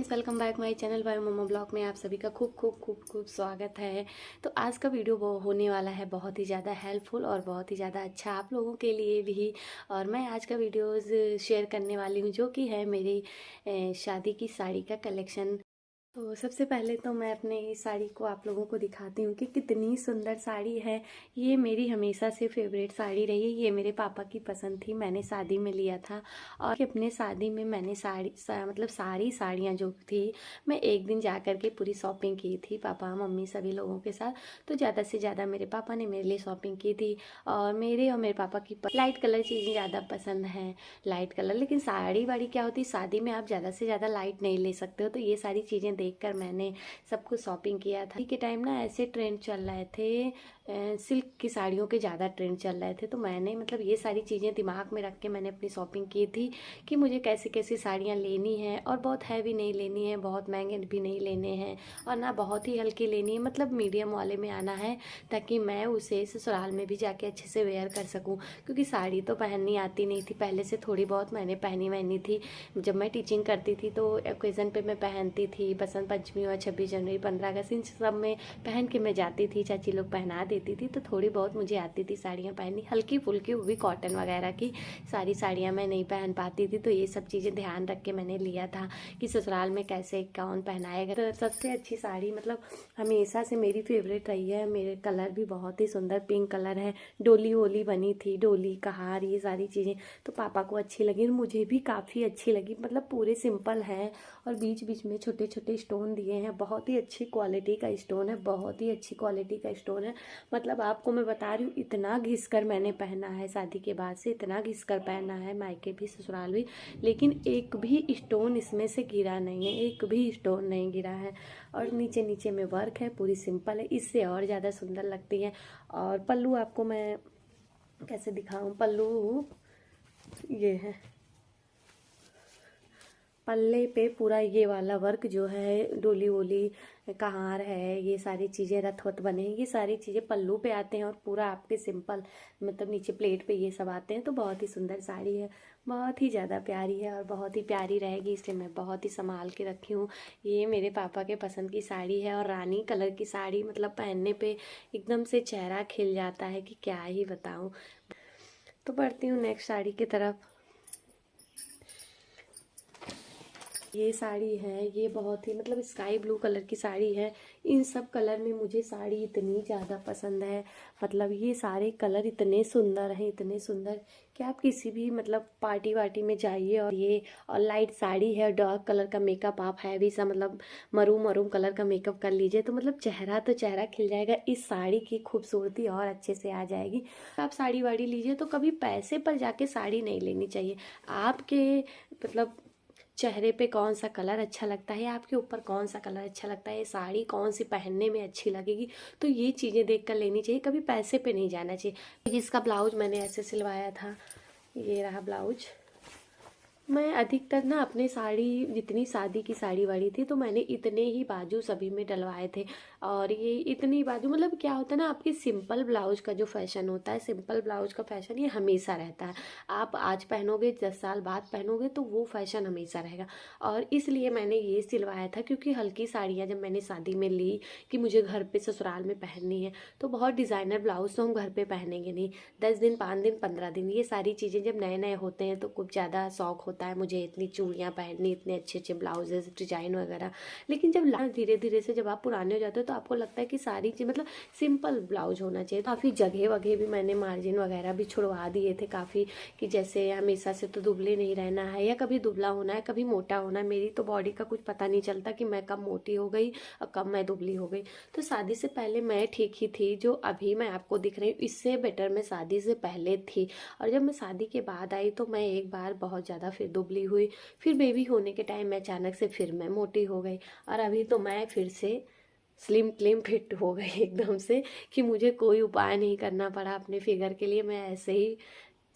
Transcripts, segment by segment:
Friends, welcome back my channel by mumma blog में आप सभी का खूब खूब खूब खूब स्वागत है। तो आज का वीडियो वो होने वाला है बहुत ही ज़्यादा हेल्पफुल और बहुत ही ज़्यादा अच्छा आप लोगों के लिए भी। और मैं आज का वीडियोस शेयर करने वाली हूँ जो कि है मेरी शादी की साड़ी का कलेक्शन। तो सबसे पहले तो मैं अपने इस साड़ी को आप लोगों को दिखाती हूँ कि कितनी सुंदर साड़ी है। ये मेरी हमेशा से फेवरेट साड़ी रही है। ये मेरे पापा की पसंद थी, मैंने शादी में लिया था। और अपने शादी में मैंने मतलब सारी साड़ियाँ जो थी मैं एक दिन जा कर के पूरी शॉपिंग की थी, पापा मम्मी सभी लोगों के साथ। तो ज़्यादा से ज़्यादा मेरे पापा ने मेरे लिए शॉपिंग की थी। और मेरे पापा की लाइट कलर चीज़ें ज़्यादा पसंद हैं, लाइट कलर। लेकिन साड़ी वाड़ी क्या होती है, शादी में आप ज़्यादा से ज़्यादा लाइट नहीं ले सकते हो। तो ये सारी चीज़ें देखकर मैंने सब कुछ शॉपिंग किया था। के टाइम ना ऐसे ट्रेंड चल रहे थे, सिल्क की साड़ियों के ज़्यादा ट्रेंड चल रहे थे। तो मैंने मतलब ये सारी चीज़ें दिमाग में रख के मैंने अपनी शॉपिंग की थी कि मुझे कैसी कैसी साड़ियाँ लेनी है। और बहुत हैवी नहीं लेनी है, बहुत महंगे भी नहीं लेने हैं, और ना बहुत ही हल्की लेनी है, मतलब मीडियम वाले में आना है, ताकि मैं उसे ससुराल में भी जाके अच्छे से वेयर कर सकूँ। क्योंकि साड़ी तो पहननी आती नहीं थी, पहले से थोड़ी बहुत मैंने पहनी थी। जब मैं टीचिंग करती थी तो ओकेज़न पे मैं पहनती थी, बसंत पंचमी और 26 जनवरी 15 अगस्त इन सब में पहन के मैं जाती थी, चाची लोग पहना देती थी। तो थोड़ी बहुत मुझे आती थी साड़ियाँ पहननी, हल्की फुल्की, वो भी कॉटन वगैरह की। सारी साड़ियाँ मैं नहीं पहन पाती थी। तो ये सब चीज़ें ध्यान रख के मैंने लिया था कि ससुराल में कैसे कौन पहनाएगा। तो सबसे अच्छी साड़ी मतलब हमेशा से मेरी फेवरेट रही है। मेरे कलर भी बहुत ही सुंदर पिंक कलर है, डोली वोली बनी थी, डोली का हार, ये सारी चीज़ें तो पापा को अच्छी लगी और मुझे भी काफ़ी अच्छी लगी। मतलब पूरे सिंपल हैं और बीच बीच में छोटे छोटे स्टोन दिए हैं, बहुत ही अच्छी क्वालिटी का स्टोन है, बहुत ही अच्छी क्वालिटी का स्टोन है। मतलब आपको मैं बता रही हूँ, इतना घिस कर मैंने पहना है, शादी के बाद से इतना घिस कर पहना है, मायके भी ससुराल भी, लेकिन एक भी स्टोन इसमें से गिरा नहीं है, एक भी स्टोन नहीं गिरा है। और नीचे नीचे में वर्क है, पूरी सिंपल है, इससे और ज़्यादा सुंदर लगती है। और पल्लू आपको मैं कैसे दिखाऊं, पल्लू ये है, पल्ले पे पूरा ये वाला वर्क जो है, डोली वोली का हार है, ये सारी चीज़ें रथ वथ बने हैं, ये सारी चीज़ें पल्लू पे आते हैं। और पूरा आपके सिंपल मतलब नीचे प्लेट पे ये सब आते हैं। तो बहुत ही सुंदर साड़ी है, बहुत ही ज़्यादा प्यारी है और बहुत ही प्यारी रहेगी, इसलिए मैं बहुत ही संभाल के रखी हूँ। ये मेरे पापा के पसंद की साड़ी है और रानी कलर की साड़ी, मतलब पहनने पे एकदम से चेहरा खिल जाता है कि क्या ही बताऊँ। तो बढ़ती हूँ नेक्स्ट साड़ी की तरफ। ये साड़ी है, ये बहुत ही मतलब स्काई ब्लू कलर की साड़ी है। इन सब कलर में मुझे साड़ी इतनी ज़्यादा पसंद है, मतलब ये सारे कलर इतने सुंदर हैं, इतने सुंदर कि आप किसी भी मतलब पार्टी वार्टी में जाइए। और ये और लाइट साड़ी है, डार्क कलर का मेकअप आप हैवी सा मतलब मरूम मरूम कलर का मेकअप कर लीजिए तो मतलब चेहरा तो चेहरा खिल जाएगा, इस साड़ी की खूबसूरती और अच्छे से आ जाएगी। आप साड़ी वाड़ी लीजिए तो कभी पैसे पर जाके साड़ी नहीं लेनी चाहिए। आपके मतलब चेहरे पे कौन सा कलर अच्छा लगता है, आपके ऊपर कौन सा कलर अच्छा लगता है, साड़ी कौन सी पहनने में अच्छी लगेगी, तो ये चीज़ें देख कर लेनी चाहिए, कभी पैसे पे नहीं जाना चाहिए। इसका ब्लाउज मैंने ऐसे सिलवाया था, ये रहा ब्लाउज। मैं अधिकतर ना अपने साड़ी, जितनी शादी की साड़ी वाड़ी थी तो मैंने इतने ही बाजू सभी में डलवाए थे। और ये इतनी बाजू मतलब क्या होता है ना, आपकी सिंपल ब्लाउज का जो फैशन होता है, सिंपल ब्लाउज का फैशन ये हमेशा रहता है। आप आज पहनोगे, 10 साल बाद पहनोगे तो वो फैशन हमेशा रहेगा। और इसलिए मैंने ये सिलवाया था, क्योंकि हल्की साड़ियाँ जब मैंने शादी में ली कि मुझे घर पे ससुराल में पहननी है, तो बहुत डिज़ाइनर ब्लाउज तो हम घर पे पहनेंगे नहीं। 10 दिन, 5 दिन, 15 दिन, ये सारी चीज़ें जब नए नए होते हैं तो कुछ ज़्यादा शौक होता है मुझे इतनी चूड़ियाँ पहननी, इतने अच्छे अच्छे ब्लाउजेज डिजाइन वगैरह। लेकिन जब धीरे धीरे से जब आप पुराने हो जाते हो तो आपको लगता है कि सारी चीज़ मतलब सिंपल ब्लाउज होना चाहिए। काफ़ी जगह वगैरह भी मैंने मार्जिन वगैरह भी छुड़वा दिए थे काफ़ी, कि जैसे हमेशा से तो दुबले नहीं रहना है, या कभी दुबला होना है, कभी मोटा होना है। मेरी तो बॉडी का कुछ पता नहीं चलता कि मैं कब मोटी हो गई और कब मैं दुबली हो गई। तो शादी से पहले मैं ठीक ही थी, जो अभी मैं आपको दिख रही हूँ इससे बेटर मैं शादी से पहले थी। और जब मैं शादी के बाद आई तो मैं एक बार बहुत ज़्यादा फिर दुबली हुई, फिर बेबी होने के टाइम में अचानक से फिर मैं मोटी हो गई, और अभी तो मैं फिर से स्लिम क्लिम फिट हो गई एकदम से, कि मुझे कोई उपाय नहीं करना पड़ा अपने फिगर के लिए, मैं ऐसे ही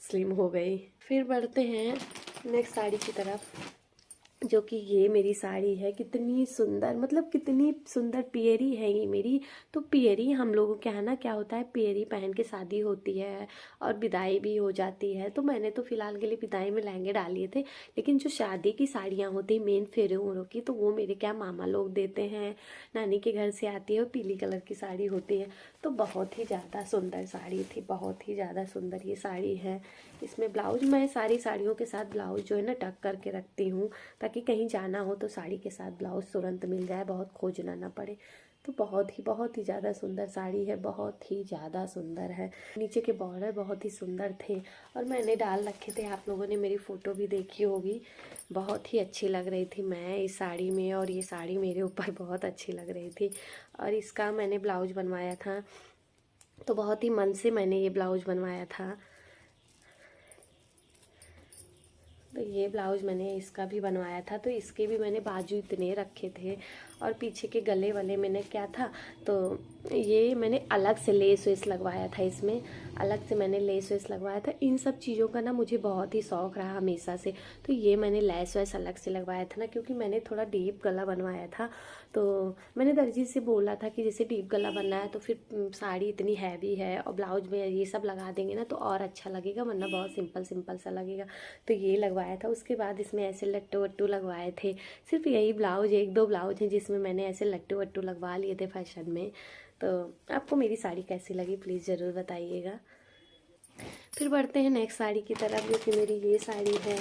स्लिम हो गई। फिर बढ़ते हैं नेक्स्ट साड़ी की तरफ। जो कि ये मेरी साड़ी है, कितनी सुंदर, मतलब कितनी सुंदर पियरी है ये मेरी। तो पियरी हम लोगों के यहाँ ना क्या होता है, पियरी पहन के शादी होती है और विदाई भी हो जाती है। तो मैंने तो फिलहाल के लिए विदाई में लहंगे डाल लिए थे, लेकिन जो शादी की साड़ियाँ होती मेन फेरे ओरों की, तो वो मेरे क्या मामा लोग देते हैं, नानी के घर से आती है, और पीली कलर की साड़ी होती है। तो बहुत ही ज़्यादा सुंदर साड़ी थी, बहुत ही ज़्यादा सुंदर ये साड़ी है। इसमें ब्लाउज, मैं सारी साड़ियों के साथ ब्लाउज जो है ना टक करके रखती हूँ, ताकि कहीं जाना हो तो साड़ी के साथ ब्लाउज तुरंत मिल जाए, बहुत खोजना ना पड़े। तो बहुत ही ज़्यादा सुंदर साड़ी है, बहुत ही ज़्यादा सुंदर है। नीचे के बॉर्डर बहुत ही सुंदर थे और मैंने डाल रखे थे, आप लोगों ने मेरी फ़ोटो भी देखी होगी। बहुत ही अच्छी लग रही थी मैं इस साड़ी में, और ये साड़ी मेरे ऊपर बहुत अच्छी लग रही थी। और इसका मैंने ब्लाउज बनवाया था, तो बहुत ही मन से मैंने ये ब्लाउज बनवाया था। तो ये ब्लाउज मैंने इसका भी बनवाया था, तो इसके भी मैंने बाजू इतने रखे थे, और पीछे के गले वाले मैंने क्या था, तो ये मैंने अलग से लेस वेस लगवाया था, इसमें अलग से मैंने लेस वेस लगवाया था। इन सब चीज़ों का ना मुझे बहुत ही शौक़ रहा हमेशा से। तो ये मैंने लेस वेस अलग से लगवाया था ना, क्योंकि मैंने थोड़ा डीप गला बनवाया था। तो मैंने दर्जी से बोला था कि जैसे डीप गला बनना है तो फिर साड़ी इतनी हैवी है और ब्लाउज में ये सब लगा देंगे ना तो और अच्छा लगेगा, वरना बहुत सिंपल सिंपल सा लगेगा। तो ये लगवाया था। उसके बाद इसमें ऐसे लट्टू वट्टू लगवाए थे। सिर्फ यही ब्लाउज, एक दो ब्लाउज हैं जिसमें मैंने ऐसे लट्टू वट्टू लगवा लिए थे फैशन में। तो आपको मेरी साड़ी कैसी लगी प्लीज़ ज़रूर बताइएगा। फिर बढ़ते हैं नेक्स्ट साड़ी की तरफ, जो कि मेरी ये साड़ी है।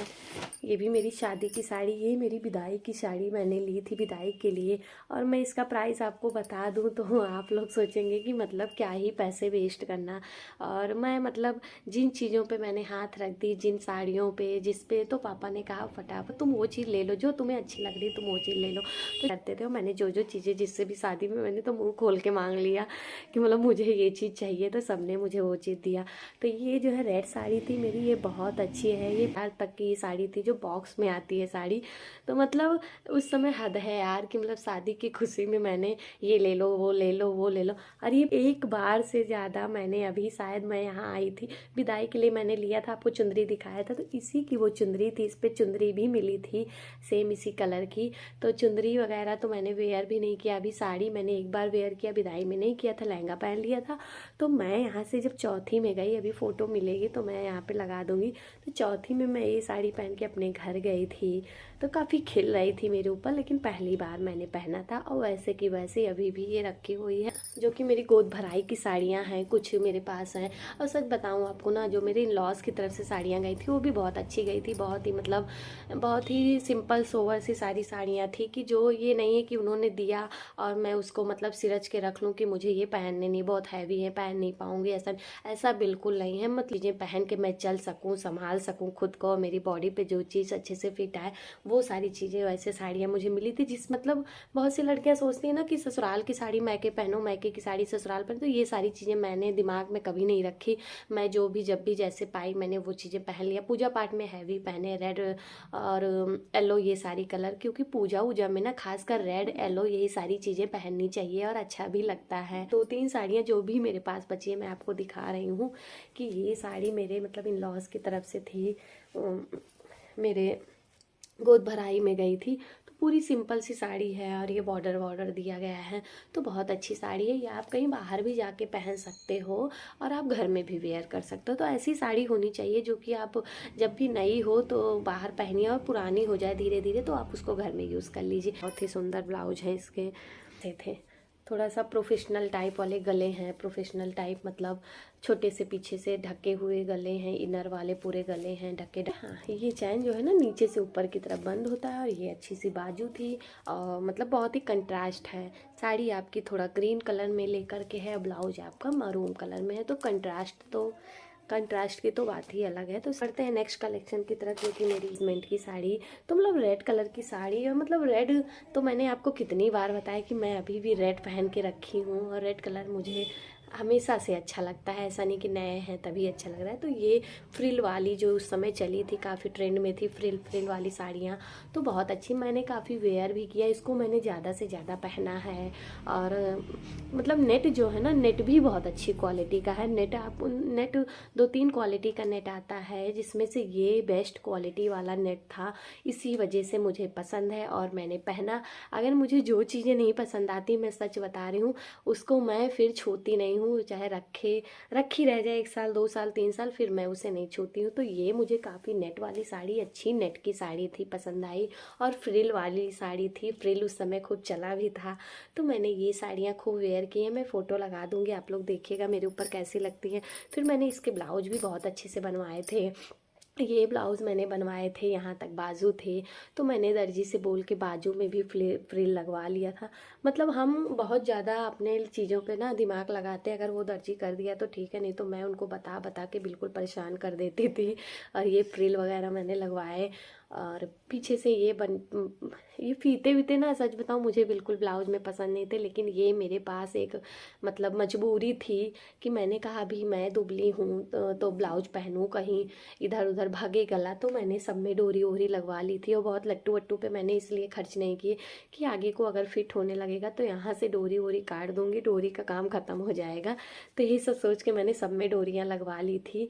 ये भी मेरी शादी की साड़ी, ये मेरी विदाई की साड़ी मैंने ली थी विदाई के लिए। और मैं इसका प्राइस आपको बता दूं तो आप लोग सोचेंगे कि मतलब क्या ही पैसे वेस्ट करना। और मैं मतलब जिन चीज़ों पे मैंने हाथ रख दी, जिन साड़ियों पे जिस पे, तो पापा ने कहा फटाफट तुम वो चीज़ ले लो जो तुम्हें अच्छी लग रही, तुम वो चीज़ ले लो। तो करते थे, मैंने जो जो चीज़ें जिससे भी शादी में मैंने तो मुँह खोल के मांग लिया कि मतलब मुझे ये चीज़ चाहिए, तो सबने मुझे वो चीज़ दिया। तो ये जो है रेड साड़ी थी मेरी, ये बहुत अच्छी है। ये पैर तक की साड़ी थी, जो बॉक्स में आती है साड़ी। तो मतलब उस समय हद है यार कि मतलब शादी की खुशी में मैंने ये ले लो वो ले लो वो ले लो। और ये एक बार से ज़्यादा मैंने अभी, शायद मैं यहाँ आई थी विदाई के लिए, मैंने लिया था, आपको चुंदरी दिखाया था, तो इसी की वो चुंदरी थी। इस पर चुंदरी भी मिली थी सेम इसी कलर की। तो चुंदरी वगैरह तो मैंने वेयर भी नहीं किया। अभी साड़ी मैंने एक बार वेयर किया, विदाई में नहीं किया था, लहंगा पहन लिया था। तो मैं यहाँ से जब चौथी में गई, अभी फ़ोटो मिलेगी तो मैं यहाँ पे लगा दूँगी, तो चौथी में मैं ये साड़ी पहन के अपने घर गई थी। तो काफ़ी खिल रही थी मेरे ऊपर, लेकिन पहली बार मैंने पहना था। और वैसे की वैसे अभी भी ये रखी हुई है, जो कि मेरी गोद भराई की साड़ियाँ हैं, कुछ मेरे पास हैं। और सच बताऊँ आपको ना, जो मेरे इन लॉज की तरफ से साड़ियाँ गई थी वो भी बहुत अच्छी गई थी। बहुत ही मतलब बहुत ही सिंपल सोवर सी सारी साड़ियाँ थी, कि जो ये नहीं है कि उन्होंने दिया और मैं उसको मतलब सिरच के रख लूँ कि मुझे ये पहनने नहीं, बहुत हैवी है, पहन नहीं पाऊँगी, ऐसा बिल्कुल नहीं है। मतलब चीज़ें पहन के मैं चल सकूँ, संभाल सकूँ खुद को, मेरी बॉडी पे जो चीज़ अच्छे से फिट आए, वो सारी चीज़ें वैसे साड़ियाँ मुझे मिली थी। जिस मतलब बहुत सी लड़कियाँ सोचती हैं ना कि ससुराल की साड़ी मैके पहनो, मैके की साड़ी ससुराल पहनो, तो ये सारी चीज़ें मैंने दिमाग में कभी नहीं रखी। मैं जो भी जब भी जैसे पाई मैंने वो चीज़ें पहन लिया। पूजा पाठ में हैवी पहने, रेड और येलो, ये सारी कलर, क्योंकि पूजा वूजा में ना खासकर रेड येलो यही सारी चीज़ें पहननी चाहिए और अच्छा भी लगता है। 2-3 साड़ियाँ जो भी मेरे पास बची है मैं आपको दिखा रही हूँ, कि ये साड़ी मेरे मतलब इन लॉज की तरफ से थी। मेरे गोद भराई में गई थी, तो पूरी सिंपल सी साड़ी है और ये बॉर्डर वॉर्डर दिया गया है। तो बहुत अच्छी साड़ी है, ये आप कहीं बाहर भी जाके पहन सकते हो और आप घर में भी वेयर कर सकते हो। तो ऐसी साड़ी होनी चाहिए जो कि आप जब भी नई हो तो बाहर पहनिए, और पुरानी हो जाए धीरे धीरे तो आप उसको घर में यूज़ कर लीजिए। बहुत ही सुंदर ब्लाउज है इसके थे। थोड़ा सा प्रोफेशनल टाइप वाले गले हैं, प्रोफेशनल टाइप मतलब छोटे से पीछे से ढके हुए गले हैं, इनर वाले पूरे गले हैं ढके। हाँ, ये चैन जो है ना नीचे से ऊपर की तरफ बंद होता है, और ये अच्छी सी बाजू थी। और मतलब बहुत ही कंट्रास्ट है। साड़ी आपकी थोड़ा ग्रीन कलर में लेकर के है, ब्लाउज आपका मरून कलर में है, तो कंट्रास्ट की तो बात ही अलग है। तो करते हैं नेक्स्ट कलेक्शन की तरफ, जो कि मेरी इंगेजमेंट की साड़ी, तो मतलब रेड कलर की साड़ी। और मतलब रेड तो मैंने आपको कितनी बार बताया कि मैं अभी भी रेड पहन के रखी हूँ, और रेड कलर मुझे हमेशा से अच्छा लगता है, ऐसा नहीं कि नए हैं तभी अच्छा लग रहा है। तो ये फ्रिल वाली जो उस समय चली थी, काफ़ी ट्रेंड में थी फ्रिल फ्रिल वाली साड़ियाँ, तो बहुत अच्छी, मैंने काफ़ी वेयर भी किया, इसको मैंने ज़्यादा से ज़्यादा पहना है। और मतलब नेट जो है ना, नेट भी बहुत अच्छी क्वालिटी का है। नेट 2-3 क्वालिटी का नेट आता है, जिसमें से ये बेस्ट क्वालिटी वाला नेट था, इसी वजह से मुझे पसंद है और मैंने पहना। अगर मुझे जो चीज़ें नहीं पसंद आती, मैं सच बता रही हूँ, उसको मैं फिर छूती नहीं हूँ, चाहे रखी रह जाए 1 साल 2 साल 3 साल, फिर मैं उसे नहीं छूती हूँ। तो ये मुझे काफ़ी नेट वाली साड़ी, अच्छी नेट की साड़ी थी, पसंद आई। और फ्रिल वाली साड़ी थी, फ्रिल उस समय खूब चला भी था, तो मैंने ये साड़ियाँ खूब वेयर की हैं। मैं फ़ोटो लगा दूँगी, आप लोग देखिएगा मेरे ऊपर कैसी लगती हैं। फिर मैंने इसके ब्लाउज भी बहुत अच्छे से बनवाए थे। ये ब्लाउज़ मैंने बनवाए थे, यहाँ तक बाजू थे, तो मैंने दर्जी से बोल के बाजू में भी फ्रिल लगवा लिया था। मतलब हम बहुत ज़्यादा अपने चीज़ों पे ना दिमाग लगाते हैं, अगर वो दर्जी कर दिया तो ठीक है, नहीं तो मैं उनको बता बता के बिल्कुल परेशान कर देती थी। और ये फ्रिल वगैरह मैंने लगवाए। और पीछे से ये फीते वीते ना, सच बताऊँ मुझे बिल्कुल ब्लाउज में पसंद नहीं थे, लेकिन ये मेरे पास एक मतलब मजबूरी थी कि मैंने कहा अभी मैं दुबली हूँ तो ब्लाउज पहनूँ, कहीं इधर उधर भागे गला, तो मैंने सब में डोरी वोरी लगवा ली थी। और बहुत लट्टू वट्टू पे मैंने इसलिए खर्च नहीं किए कि आगे को अगर फिट होने लगेगा तो यहाँ से डोरी वोरी काट दूंगी, डोरी का काम ख़त्म हो जाएगा। तो यही सब सोच के मैंने सब में डोरियाँ लगवा ली थी।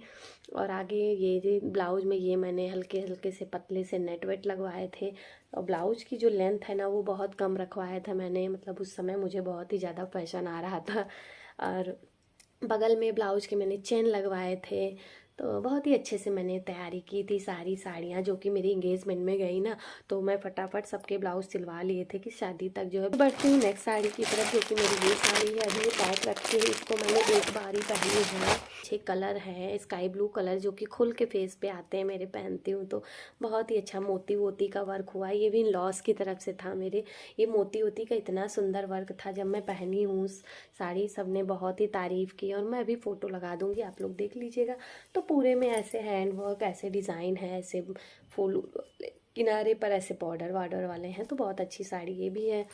और आगे ये ब्लाउज में ये मैंने हल्के हल्के से पतले से नेट वेट लगवाए थे। और ब्लाउज की जो लेंथ है ना, वो बहुत कम रखवाया था मैंने, मतलब उस समय मुझे बहुत ही ज़्यादा फैशन आ रहा था। और बगल में ब्लाउज के मैंने चेन लगवाए थे। तो बहुत ही अच्छे से मैंने तैयारी की थी। सारी साड़ियाँ जो कि मेरी इंगेजमेंट में गई ना, तो मैं फटाफट सबके ब्लाउज सिलवा लिए थे कि शादी तक जो है। बढ़ती हूँ नेक्स्ट साड़ी की तरफ, जो कि मेरी ये साड़ी है, अभी ये पैक रखी है, इसको मैंने एक बार ही पहनी है। अच्छे कलर है, स्काई ब्लू कलर, जो कि खुल के फेस पे आते हैं मेरे, पहनती हूँ तो बहुत ही अच्छा मोती वोती का वर्क हुआ। ये भी लॉस की तरफ से था मेरे। ये मोती वोती का इतना सुंदर वर्क था, जब मैं पहनी हूँ साड़ी, सबने बहुत ही तारीफ़ की। और मैं अभी फ़ोटो लगा दूँगी, आप लोग देख लीजिएगा। तो पूरे में ऐसे हैंड वर्क, ऐसे डिज़ाइन है, ऐसे फूल किनारे पर ऐसे बॉर्डर वार्डर वाले हैं, तो बहुत अच्छी साड़ी ये भी है।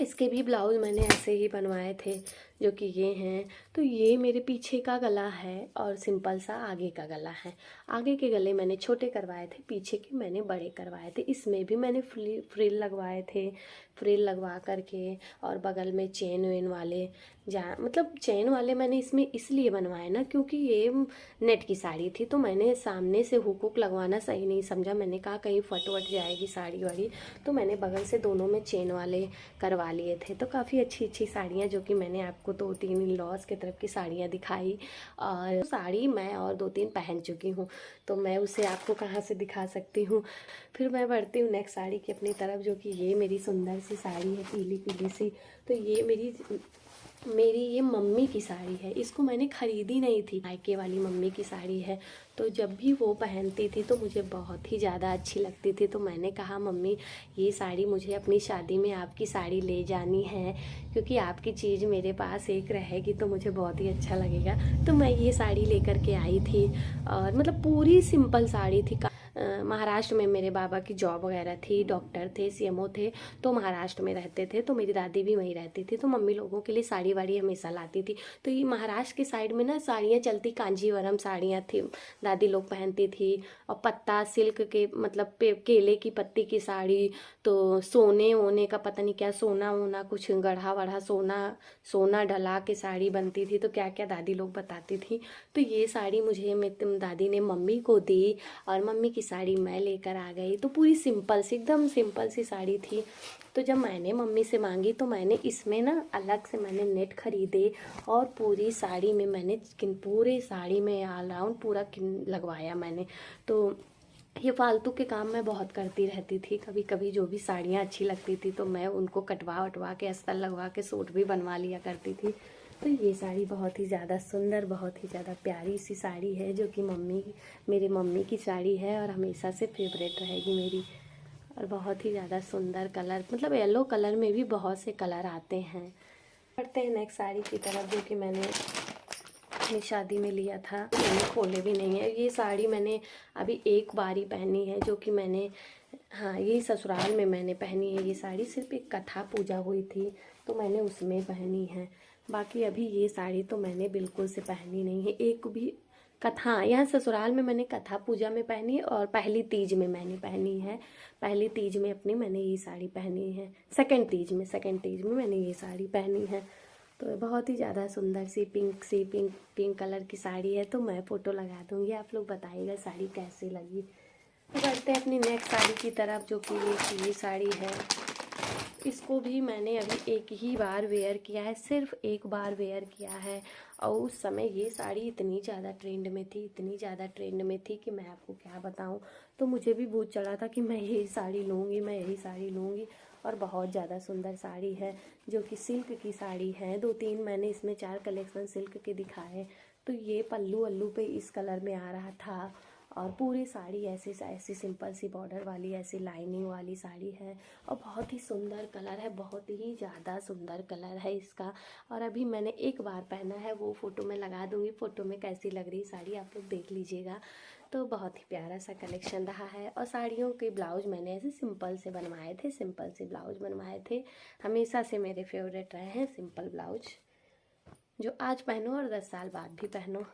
इसके भी ब्लाउज मैंने ऐसे ही बनवाए थे, जो कि ये हैं। तो ये मेरे पीछे का गला है और सिंपल सा आगे का गला है। आगे के गले मैंने छोटे करवाए थे, पीछे के मैंने बड़े करवाए थे। इसमें भी मैंने फ्रिल लगवाए थे, फ्रिल लगवा करके। और बगल में चेन वेन वाले, जहाँ मतलब चेन वाले मैंने इसमें इसलिए बनवाए ना, क्योंकि ये नेट की साड़ी थी, तो मैंने सामने से हुक हुक लगवाना सही नहीं समझा। मैंने कहा कहीं फट वट जाएगी साड़ी वाड़ी, तो मैंने बगल से दोनों में चेन वाले करवा लिए थे। तो काफ़ी अच्छी अच्छी साड़ियाँ, जो कि मैंने आपको 2-3 लॉस की तरफ की साड़ियाँ दिखाई। और साड़ी मैं और 2-3 पहन चुकी हूँ, तो मैं उसे आपको कहाँ से दिखा सकती हूँ। फिर मैं बढ़ती हूँ नेक्स्ट साड़ी की अपनी तरफ, जो कि ये मेरी सुंदर सी साड़ी है, पीली पीली सी। तो ये मेरी ये मम्मी की साड़ी है, इसको मैंने ख़रीदी नहीं थी, मायके वाली मम्मी की साड़ी है। तो जब भी वो पहनती थी तो मुझे बहुत ही ज़्यादा अच्छी लगती थी। तो मैंने कहा मम्मी, ये साड़ी मुझे अपनी शादी में आपकी साड़ी ले जानी है, क्योंकि आपकी चीज़ मेरे पास एक रहेगी तो मुझे बहुत ही अच्छा लगेगा। तो मैं ये साड़ी लेकर के आई थी। और मतलब पूरी सिंपल साड़ी थी। महाराष्ट्र में मेरे बाबा की जॉब वगैरह थी, डॉक्टर थे, सीएमओ थे, तो महाराष्ट्र में रहते थे। तो मेरी दादी भी वहीं रहती थी, तो मम्मी लोगों के लिए साड़ी वाड़ी हमेशा लाती थी। तो ये महाराष्ट्र के साइड में ना साड़ियाँ चलती, कांजीवरम साड़ियाँ थी, दादी लोग पहनती थी। और पत्ता सिल्क के मतलब केले की पत्ती की साड़ी, तो सोने वोने का पता नहीं क्या, सोना वोना कुछ गढ़ा वढ़ा सोना डला के साड़ी बनती थी, तो क्या क्या दादी लोग बताती थी। तो ये साड़ी मुझे दादी ने मम्मी को दी, और मम्मी की साड़ी मैं लेकर आ गई। तो पूरी सिंपल सी, एकदम सिंपल सी साड़ी थी। तो जब मैंने मम्मी से मांगी, तो मैंने इसमें ना अलग से मैंने नेट खरीदे, और पूरी साड़ी में मैंने पूरे साड़ी में ऑल राउंड पूरा लगवाया मैंने। तो ये फालतू के काम मैं बहुत करती रहती थी। कभी कभी जो भी साड़ियाँ अच्छी लगती थी, तो मैं उनको कटवा वटवा के अस्तर लगवा के सूट भी बनवा लिया करती थी। तो ये साड़ी बहुत ही ज़्यादा सुंदर, बहुत ही ज़्यादा प्यारी सी साड़ी है, जो कि मेरी मम्मी की साड़ी है, और हमेशा से फेवरेट रहेगी मेरी। और बहुत ही ज़्यादा सुंदर कलर, मतलब येलो कलर में भी बहुत से कलर आते हैं। बढ़ते हैं नेक्स्ट साड़ी की तरफ, जो कि मैंने अपनी शादी में लिया था, मैंने खोले भी नहीं है। ये साड़ी मैंने अभी एक बार ही पहनी है, जो कि मैंने, हाँ, ये ससुराल में मैंने पहनी है। ये साड़ी सिर्फ एक कथा पूजा हुई थी, तो मैंने उसमें पहनी है। बाकी अभी ये साड़ी तो मैंने बिल्कुल से पहनी नहीं है, एक भी कथा। यहाँ ससुराल में मैंने कथा पूजा में पहनी है और पहली तीज में मैंने पहनी है। पहली तीज में अपनी मैंने ये साड़ी पहनी है, सेकंड तीज में मैंने ये साड़ी पहनी है। तो बहुत ही ज़्यादा सुंदर सी पिंक कलर की साड़ी है। तो मैं फ़ोटो लगा दूँगी, आप लोग बताइएगा साड़ी कैसी लगी। तो बढ़ते हैं अपनी नेक्स्ट साड़ी की तरफ, जो कि ये साड़ी है। इसको भी मैंने अभी एक ही बार वेयर किया है, सिर्फ एक बार वेयर किया है। और उस समय ये साड़ी इतनी ज़्यादा ट्रेंड में थी, इतनी ज़्यादा ट्रेंड में थी कि मैं आपको क्या बताऊं। तो मुझे भी भूत चढ़ा था कि मैं यही साड़ी लूँगी, मैं यही साड़ी लूँगी। और बहुत ज़्यादा सुंदर साड़ी है, जो कि सिल्क की साड़ी है। 2-3 मैंने इसमें 4 कलेक्शन सिल्क के दिखाए। तो ये पल्लू वल्लू पे इस कलर में आ रहा था। और पूरी साड़ी ऐसी सिंपल सी बॉर्डर वाली ऐसी लाइनिंग वाली साड़ी है। और बहुत ही सुंदर कलर है, बहुत ही ज़्यादा सुंदर कलर है इसका। और अभी मैंने एक बार पहना है, वो फ़ोटो में लगा दूँगी। फ़ोटो में कैसी लग रही साड़ी आप लोग देख लीजिएगा। तो बहुत ही प्यारा सा कलेक्शन रहा है। और साड़ियों के ब्लाउज मैंने ऐसे सिंपल से बनवाए थे, सिंपल से ब्लाउज बनवाए थे। हमेशा से मेरे फेवरेट रहे हैं सिंपल ब्लाउज, जो आज पहनो और 10 साल बाद भी पहनो।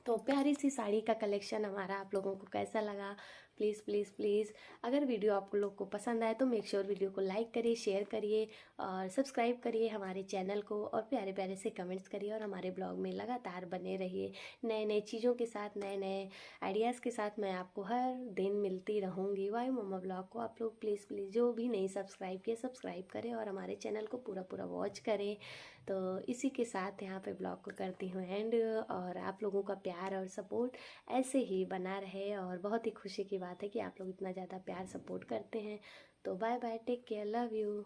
तो प्यारी सी साड़ी का कलेक्शन हमारा आप लोगों को कैसा लगा, प्लीज़ प्लीज़ प्लीज़ अगर वीडियो आप लोग को पसंद आए तो मेक श्योर वीडियो को लाइक करिए, शेयर करिए और सब्सक्राइब करिए हमारे चैनल को। और प्यारे प्यारे से कमेंट्स करिए और हमारे ब्लॉग में लगातार बने रहिए। नए नए चीज़ों के साथ, नए नए आइडियाज़ के साथ मैं आपको हर दिन मिलती रहूँगी। वाई मम्मा ब्लॉग को आप लोग प्लीज़ प्लीज़ जो भी नहीं सब्सक्राइब किए सब्सक्राइब करें और हमारे चैनल को पूरा पूरा वॉच करें। तो इसी के साथ यहाँ पे ब्लॉग को करती हूँ एंड। और आप लोगों का प्यार और सपोर्ट ऐसे ही बना रहे। और बहुत ही खुशी की बात है कि आप लोग इतना ज़्यादा प्यार सपोर्ट करते हैं। तो bye bye, take care, love you.